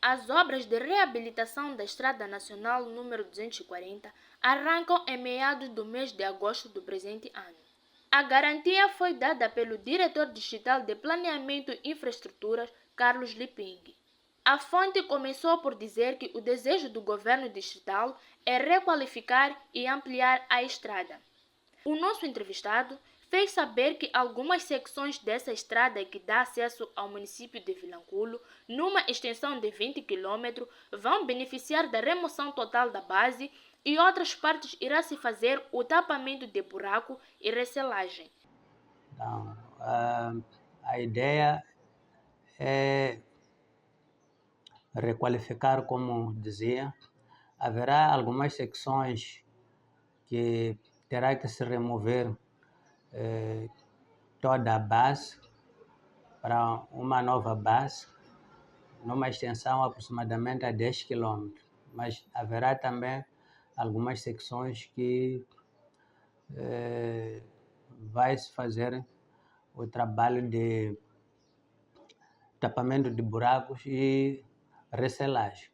As obras de reabilitação da Estrada Nacional número 240 arrancam em meados do mês de agosto do presente ano. A garantia foi dada pelo diretor distrital de Planeamento e Infraestruturas, Carlos Liping. A fonte começou por dizer que o desejo do governo distrital é requalificar e ampliar a estrada. O nosso entrevistado fez saber que algumas secções dessa estrada que dá acesso ao município de Vilanculo, numa extensão de 20 km, vão beneficiar da remoção total da base e outras partes irá se fazer o tapamento de buraco e recelagem. Então, a ideia é requalificar, como dizia. Haverá algumas secções que terá que se remover toda a base para uma nova base, numa extensão aproximadamente a 10 km. Mas haverá também algumas secções que vai-se fazer o trabalho de tapamento de buracos e recelagem.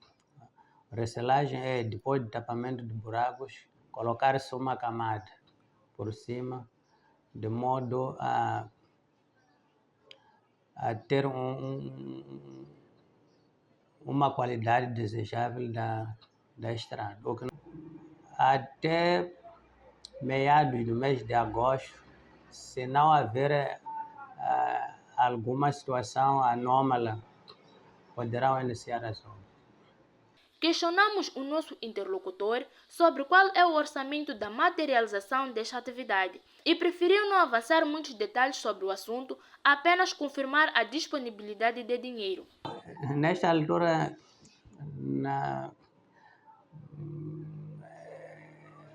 Recelagem é, depois do tapamento de buracos, colocar-se uma camada por cima, de modo a ter uma qualidade desejável da estrada. Até meados do mês de agosto, se não haver alguma situação anômala, poderão iniciar as obras. Questionamos o nosso interlocutor sobre qual é o orçamento da materialização desta atividade e preferiu não avançar muitos detalhes sobre o assunto, apenas confirmar a disponibilidade de dinheiro. Nesta altura,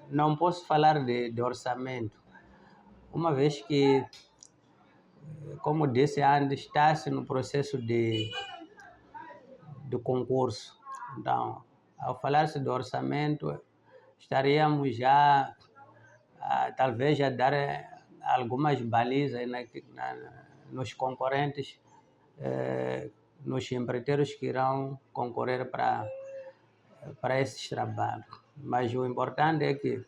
não posso falar de orçamento, uma vez que, como disse antes, está-se no processo de concurso. Então, ao falar-se de orçamento, estaríamos já, talvez, a dar algumas balizas nos concorrentes, nos empreiteiros que irão concorrer para esses trabalhos. Mas o importante é que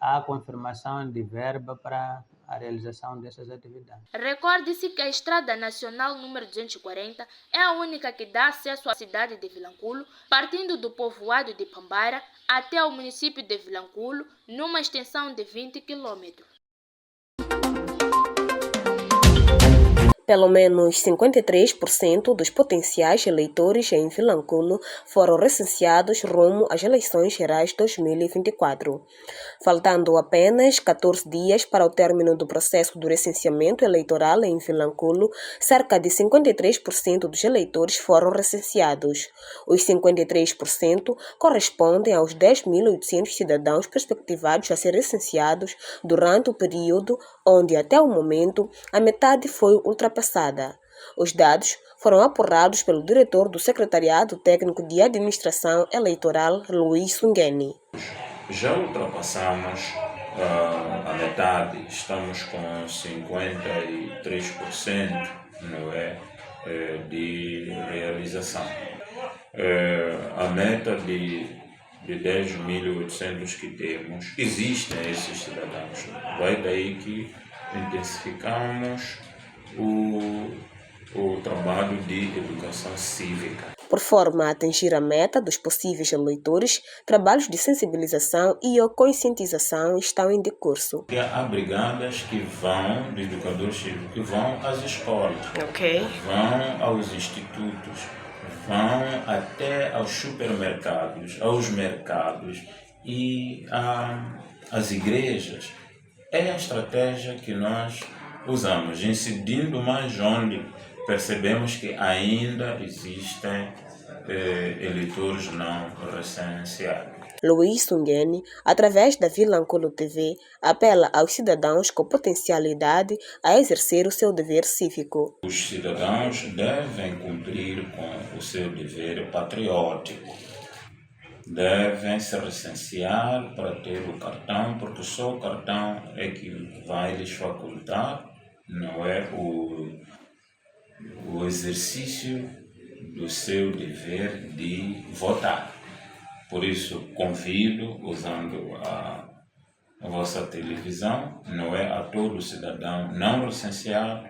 há confirmação de verba para a realização dessas atividades. Recorde-se que a Estrada Nacional número 240 é a única que dá acesso à cidade de Vilanculo, partindo do povoado de Pambara até o município de Vilanculo, numa extensão de 20 km. Pelo menos 53% dos potenciais eleitores em Vilanculo foram recenseados rumo às eleições gerais 2024. Faltando apenas 14 dias para o término do processo do recenseamento eleitoral em Vilanculo, cerca de 53% dos eleitores foram recenseados. Os 53% correspondem aos 10.800 cidadãos perspectivados a ser recenseados durante o período onde, até o momento, a metade foi ultrapassada. Os dados foram apurados pelo diretor do Secretariado Técnico de Administração Eleitoral, Luís Sungeni. Já ultrapassamos a metade, estamos com 53%, não é, de realização. A meta de 10.800 que temos, existem esses cidadãos. Vai daí que intensificamos o trabalho de educação cívica. Por forma a atingir a meta dos possíveis eleitores, trabalhos de sensibilização e conscientização estão em decurso. Há brigadas que vão, de educadores cívicos, que vão às escolas, vão aos institutos, vão até aos supermercados, aos mercados e às igrejas. É a estratégia que nós usamos, incidindo mais onde percebemos que ainda existem eleitores não recenseados. Luís Sungeni, através da Vilanculo TV, apela aos cidadãos com potencialidade a exercer o seu dever cívico. Os cidadãos devem cumprir com o seu dever patriótico. Devem se recensear para ter o cartão, porque só o cartão é que vai lhes facultar, não é, o exercício do seu dever de votar. Por isso, convido, usando a vossa televisão, não é a todo cidadão não licenciado,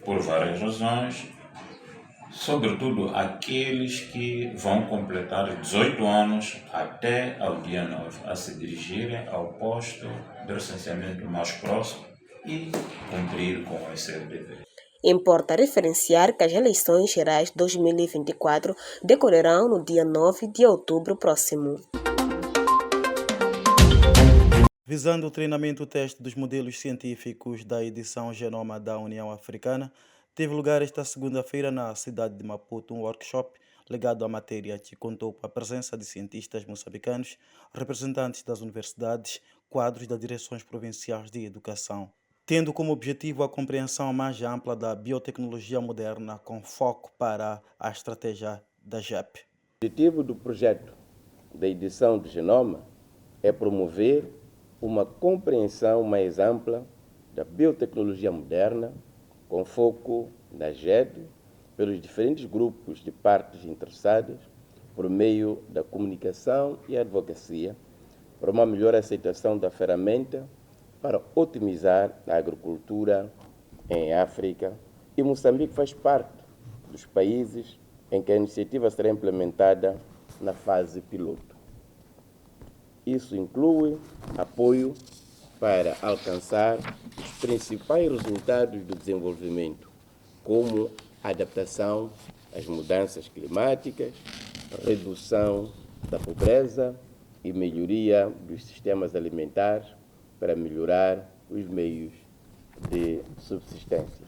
por várias razões, sobretudo aqueles que vão completar 18 anos até ao dia 9, a se dirigirem ao posto de licenciamento mais próximo e cumprir com o seu dever. Importa referenciar que as eleições gerais 2024 decorrerão no dia 9 de outubro próximo. Visando o treinamento teste dos modelos científicos da edição Genoma da União Africana, teve lugar esta segunda-feira na cidade de Maputo um workshop ligado à matéria que contou com a presença de cientistas moçambicanos, representantes das universidades, quadros das direções provinciais de educação, tendo como objetivo a compreensão mais ampla da biotecnologia moderna com foco para a estratégia da JEP. O objetivo do projeto da edição do Genoma é promover uma compreensão mais ampla da biotecnologia moderna, com foco na GED, pelos diferentes grupos de partes interessadas, por meio da comunicação e advocacia, para uma melhor aceitação da ferramenta para otimizar a agricultura em África. E Moçambique faz parte dos países em que a iniciativa será implementada na fase piloto. Isso inclui apoio para alcançar os principais resultados do desenvolvimento, como a adaptação às mudanças climáticas, redução da pobreza e melhoria dos sistemas alimentares para melhorar os meios de subsistência.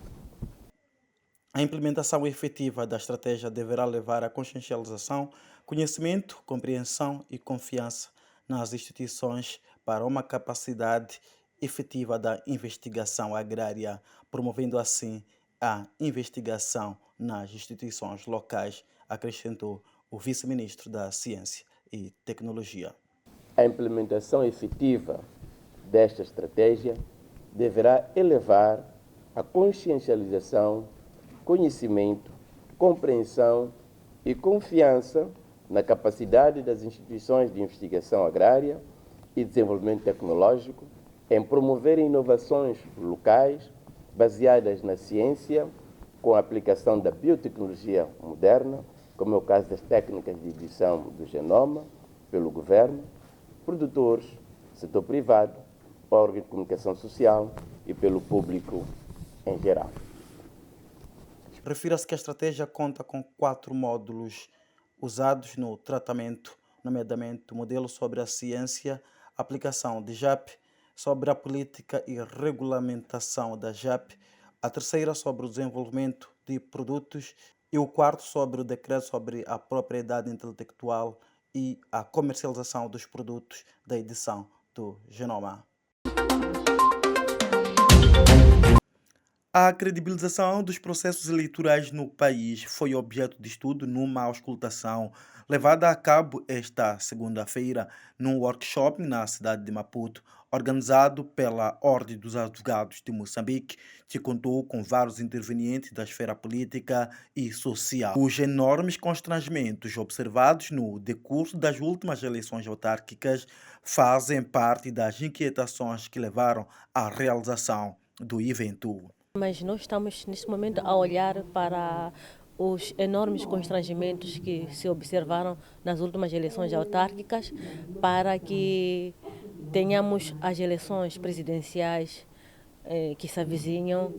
A implementação efetiva da estratégia deverá levar à consciencialização, conhecimento, compreensão e confiança nas instituições para uma capacidade efetiva da investigação agrária, promovendo assim a investigação nas instituições locais, acrescentou o vice-ministro da Ciência e Tecnologia. A implementação efetiva desta estratégia deverá elevar a consciencialização, conhecimento, compreensão e confiança na capacidade das instituições de investigação agrária e desenvolvimento tecnológico em promover inovações locais baseadas na ciência, com a aplicação da biotecnologia moderna, como é o caso das técnicas de edição do genoma, pelo governo, produtores, setor privado, órgãos de comunicação social e pelo público em geral. Refira-se que a estratégia conta com 4 módulos usados no tratamento, nomeadamente o modelo sobre a ciência, aplicação de JEP, sobre a política e regulamentação da JEP, a terceira sobre o desenvolvimento de produtos e o quarto sobre o decreto sobre a propriedade intelectual e a comercialização dos produtos da edição do Genoma. A credibilização dos processos eleitorais no país foi objeto de estudo numa auscultação levada a cabo esta segunda-feira num workshop na cidade de Maputo, organizado pela Ordem dos Advogados de Moçambique, que contou com vários intervenientes da esfera política e social. Os enormes constrangimentos observados no decurso das últimas eleições autárquicas fazem parte das inquietações que levaram à realização do evento. Mas nós estamos, neste momento, a olhar para os enormes constrangimentos que se observaram nas últimas eleições autárquicas para que tenhamos as eleições presidenciais que se avizinham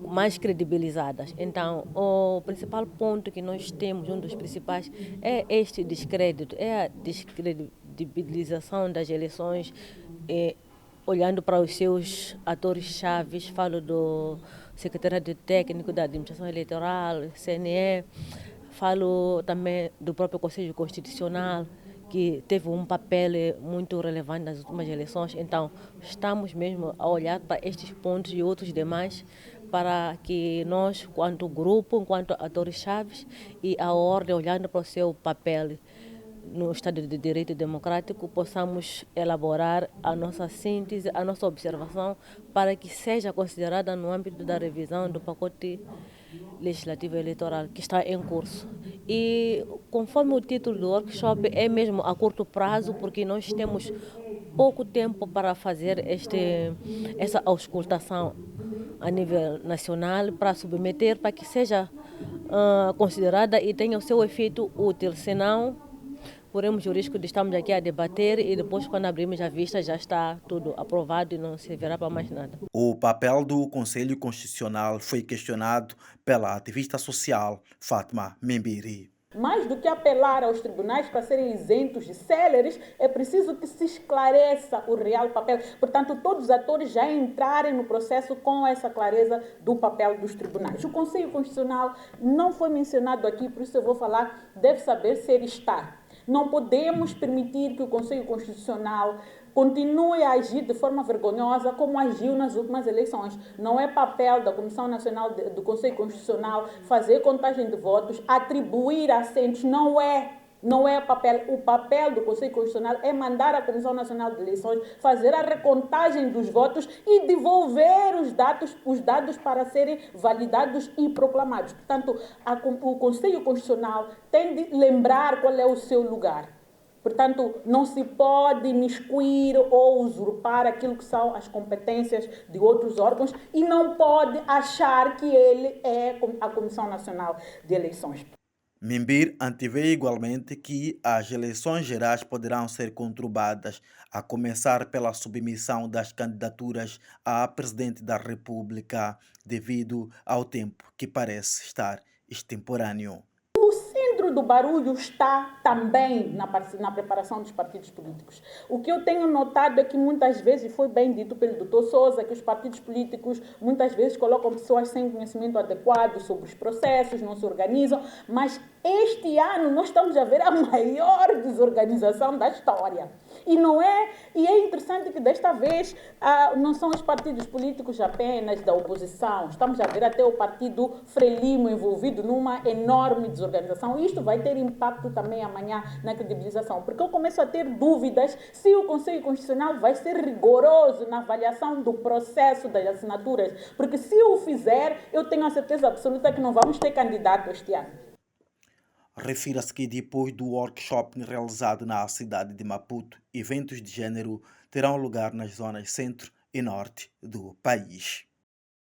mais credibilizadas. Então, o principal ponto que nós temos, um dos principais, é este descrédito, é a descredibilização das eleições, olhando para os seus atores-chave. Falo do Secretariado Técnico da Administração Eleitoral, CNE, falo também do próprio Conselho Constitucional, que teve um papel muito relevante nas últimas eleições. Então, estamos mesmo a olhar para estes pontos e outros demais para que nós, enquanto grupo, enquanto atores-chave e a ordem, olhando para o seu papel no Estado de Direito Democrático, possamos elaborar a nossa síntese, a nossa observação, para que seja considerada no âmbito da revisão do pacote legislativa eleitoral que está em curso. E conforme o título do workshop é mesmo a curto prazo, porque nós temos pouco tempo para fazer essa auscultação a nível nacional, para submeter, para que seja considerada e tenha o seu efeito útil, senão corremos o risco de estarmos aqui a debater e depois, quando abrimos a vista, já está tudo aprovado e não servirá para mais nada. O papel do Conselho Constitucional foi questionado pela ativista social Fátima Membiri. Mais do que apelar aos tribunais para serem isentos de céleres, é preciso que se esclareça o real papel. Portanto, todos os atores já entrarem no processo com essa clareza do papel dos tribunais. O Conselho Constitucional não foi mencionado aqui, por isso eu vou falar, deve saber ser estar. Não podemos permitir que o Conselho Constitucional continue a agir de forma vergonhosa como agiu nas últimas eleições. Não é papel da Comissão Nacional do Conselho Constitucional fazer contagem de votos, atribuir assentos, não é papel. O papel do Conselho Constitucional é mandar à Comissão Nacional de Eleições fazer a recontagem dos votos e devolver os dados para serem validados e proclamados. Portanto, o Conselho Constitucional tem de lembrar qual é o seu lugar. Portanto, não se pode imiscuir ou usurpar aquilo que são as competências de outros órgãos e não pode achar que ele é a Comissão Nacional de Eleições. Membiri antevê igualmente que as eleições gerais poderão ser conturbadas, a começar pela submissão das candidaturas a presidente da República, devido ao tempo que parece estar extemporâneo. O centro do barulho está também na preparação dos partidos políticos. O que eu tenho notado é que muitas vezes, foi bem dito pelo Dr. Sousa, que os partidos políticos muitas vezes colocam pessoas sem conhecimento adequado sobre os processos, não se organizam, mas este ano nós estamos a ver a maior desorganização da história. E é interessante que desta vez não são os partidos políticos apenas da oposição, estamos a ver até o partido Frelimo envolvido numa enorme desorganização. Isto vai ter impacto também amanhã na credibilização, porque eu começo a ter dúvidas se o Conselho Constitucional vai ser rigoroso na avaliação do processo das assinaturas, porque se o fizer, eu tenho a certeza absoluta que não vamos ter candidato este ano. Refira-se que depois do workshop realizado na cidade de Maputo, eventos de gênero terão lugar nas zonas centro e norte do país.